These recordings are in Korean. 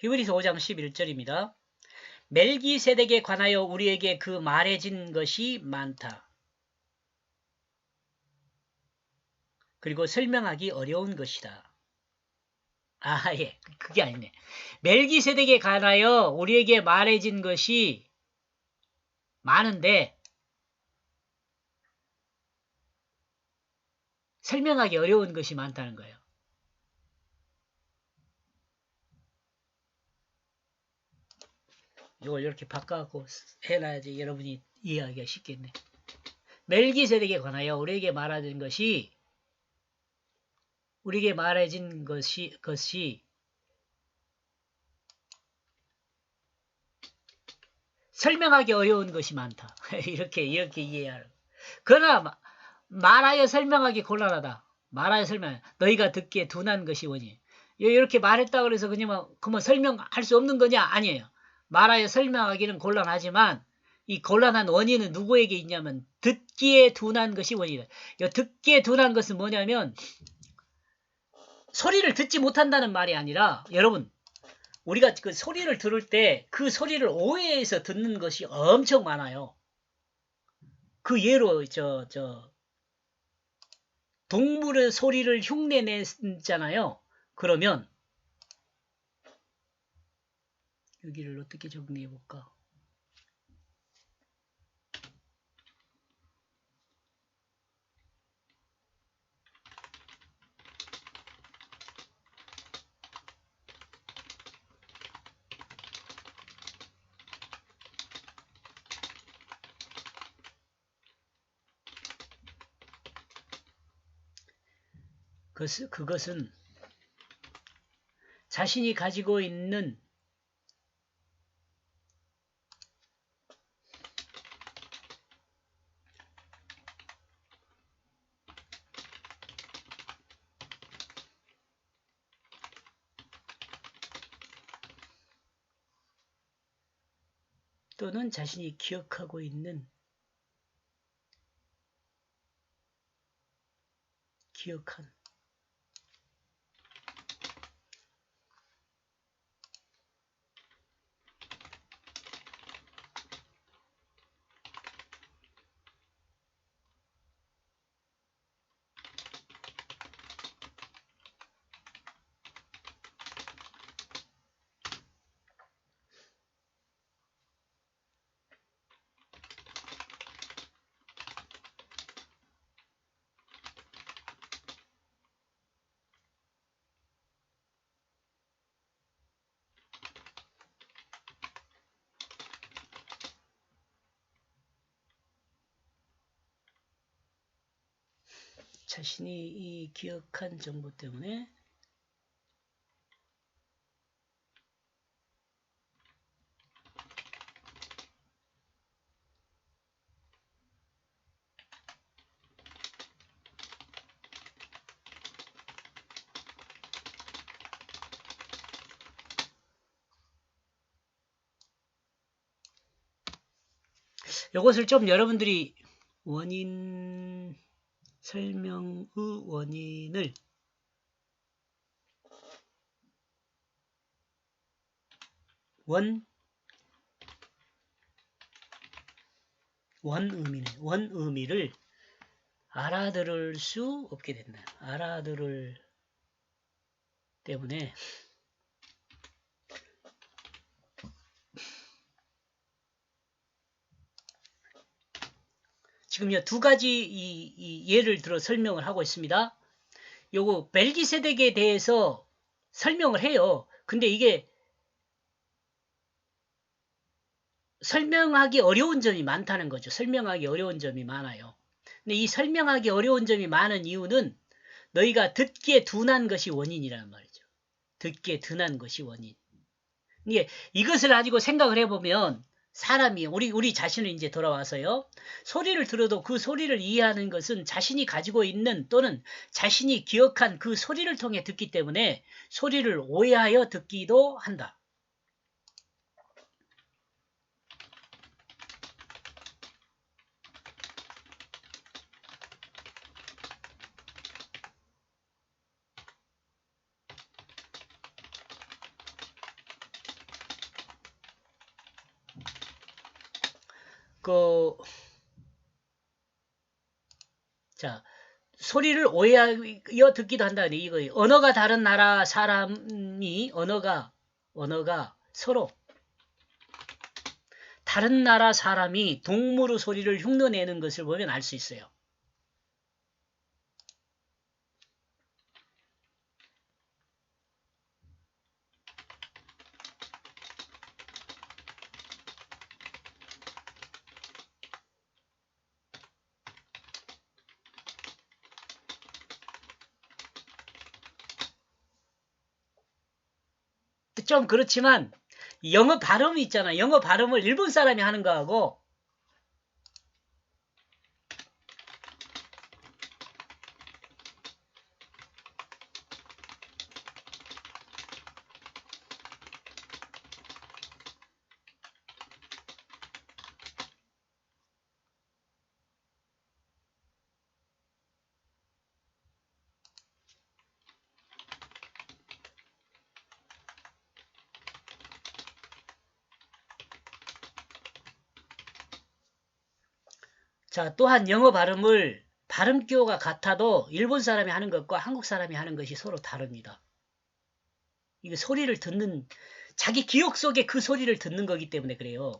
히브리서 5장 11절입니다. 멜기세덱에 관하여 우리에게 그 말해진 것이 많다. 그리고 설명하기 어려운 것이다. 아, 예. 그게 아니네. 멜기세덱에 관하여 우리에게 말해진 것이 많은데 설명하기 어려운 것이 많다는 거예요. 이걸 이렇게 바꿔갖고 해놔야지 여러분이 이해하기가 쉽겠네. 멜기세덱에 관하여 우리에게 말해진 것이 설명하기 어려운 것이 많다. 이렇게 이해하라. 그러나 말하여 설명하기 곤란하다. 말하여 설명. 너희가 듣기에 둔한 것이 원인. 이렇게 말했다 그래서 그냥 그만 설명할 수 없는 거냐? 아니에요. 말하여 설명하기는 곤란하지만 이 곤란한 원인은 누구에게 있냐면 듣기에 둔한 것이 원인이다. 듣기에 둔한 것은 뭐냐면 소리를 듣지 못한다는 말이 아니라 여러분 우리가 그 소리를 들을 때 그 소리를 오해해서 듣는 것이 엄청 많아요. 그 예로 동물의 소리를 흉내냈잖아요. 그러면 여기를 어떻게 정리해 볼까? 그것은 자신이 가지고 있는 또는 자신이 기억하고 있는 기억한 자신이 이 기억한 정보 때문에 이것을 좀 여러분들이 설명의 원인을 원의미를 알아들을 수 없게 된다. 알아들을 때문에 지금 두 가지 이 예를 들어 설명을 하고 있습니다. 요거 멜기세덱에 대해서 설명을 해요. 근데 이게 설명하기 어려운 점이 많다는 거죠. 설명하기 어려운 점이 많아요. 근데 이 설명하기 어려운 점이 많은 이유는 너희가 듣기에 둔한 것이 원인이라는 말이죠. 듣기에 둔한 것이 원인. 이것을 가지고 생각을 해보면 사람이 우리 자신을 이제 돌아와서요. 소리를 들어도 그 소리를 이해하는 것은 자신이 가지고 있는 또는 자신이 기억한 그 소리를 통해 듣기 때문에 소리를 오해하여 듣기도 한다. 그, 자, 소리를 오해하여 듣기도 한다니, 이거, 언어가 다른 나라 사람이, 언어가 서로, 다른 나라 사람이 동물의 소리를 흉내내는 것을 보면 알 수 있어요. 좀 그렇지만 영어 발음이 있잖아. 영어 발음을 일본 사람이 하는 거하고 자, 또한 영어 발음을 발음 기호가 같아도 일본 사람이 하는 것과 한국 사람이 하는 것이 서로 다릅니다. 이게 소리를 듣는 자기 기억 속에 그 소리를 듣는 거기 때문에 그래요.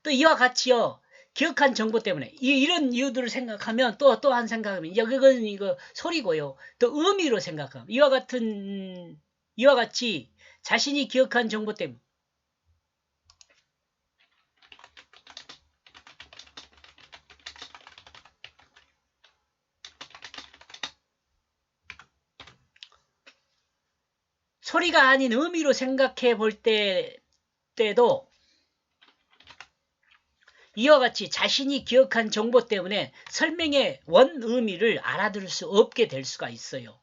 또 이와 같이요. 기억한 정보 때문에 이런 이유들을 생각하면 또 한 생각하면 이건 이거 소리고요. 또 의미로 생각하면 이와 같이 자신이 기억한 정보 때문에 소리가 아닌 의미로 생각해 볼 때도 이와 같이 자신이 기억한 정보 때문에 설명의 원 의미를 알아들을 수 없게 될 수가 있어요.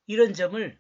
이런 점을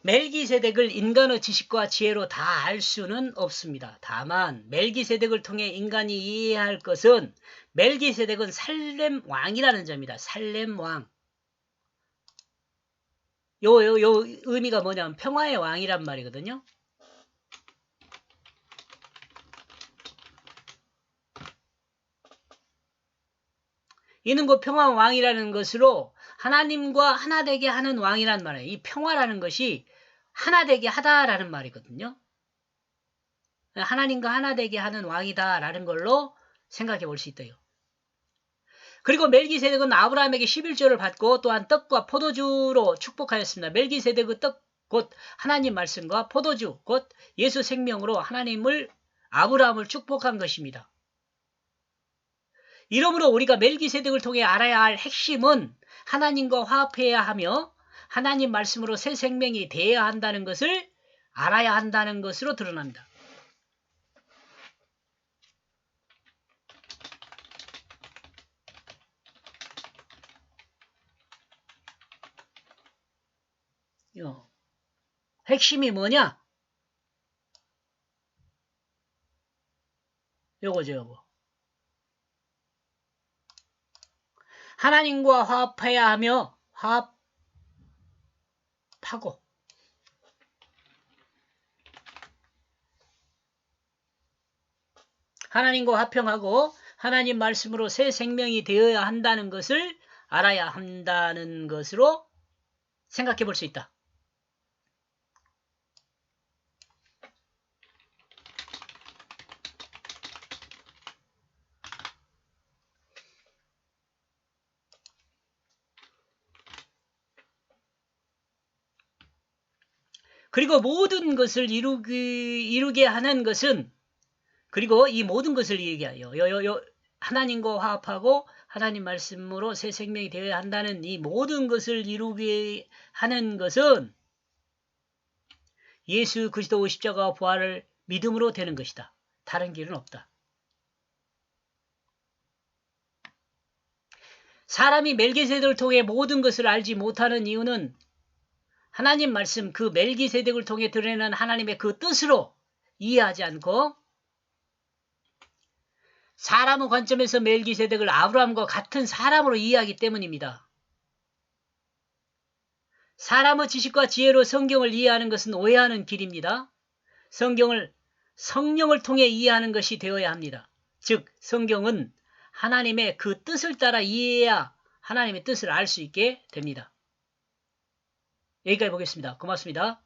멜기세덱을 인간의 지식과 지혜로 다 알 수는 없습니다. 다만 멜기세덱을 통해 인간이 이해할 것은 멜기세덱은 살렘 왕이라는 점입니다. 살렘 왕. 요 의미가 뭐냐면 평화의 왕이란 말이거든요. 이는 그 평화 왕이라는 것으로 하나님과 하나 되게 하는 왕이란 말이에요. 이 평화라는 것이 하나 되게 하다라는 말이거든요. 하나님과 하나 되게 하는 왕이다라는 걸로 생각해 볼 수 있대요. 그리고 멜기세덱은 아브라함에게 11조를 받고 또한 떡과 포도주로 축복하였습니다. 멜기세덱의 떡 곧 하나님 말씀과 포도주 곧 예수 생명으로 아브라함을 축복한 것입니다. 이러므로 우리가 멜기세덱을 통해 알아야 할 핵심은 하나님과 화합해야 하며 하나님 말씀으로 새 생명이 되어야 한다는 것을 알아야 한다는 것으로 드러납니다. 핵심이 뭐냐? 요거. 하나님과 화합해야 하며 화합하고 하나님과 화평하고 하나님 말씀으로 새 생명이 되어야 한다는 것을 알아야 한다는 것으로 생각해 볼 수 있다. 그리고 모든 것을 이루게 하는 것은, 그리고 이 모든 것을 이루게 하여 하나님과 화합하고 하나님 말씀으로 새 생명이 되어야 한다는 이 모든 것을 이루게 하는 것은 예수 그리스도 십자가와 부활을 믿음으로 되는 것이다. 다른 길은 없다. 사람이 멜기세덱을 통해 모든 것을 알지 못하는 이유는 하나님 말씀, 그 멜기세덱을 통해 드러내는 하나님의 그 뜻으로 이해하지 않고 사람의 관점에서 멜기세덱을 아브라함과 같은 사람으로 이해하기 때문입니다. 사람의 지식과 지혜로 성경을 이해하는 것은 오해하는 길입니다. 성경을 성령을 통해 이해하는 것이 되어야 합니다. 즉 성경은 하나님의 그 뜻을 따라 이해해야 하나님의 뜻을 알 수 있게 됩니다. 여기까지 보겠습니다. 고맙습니다.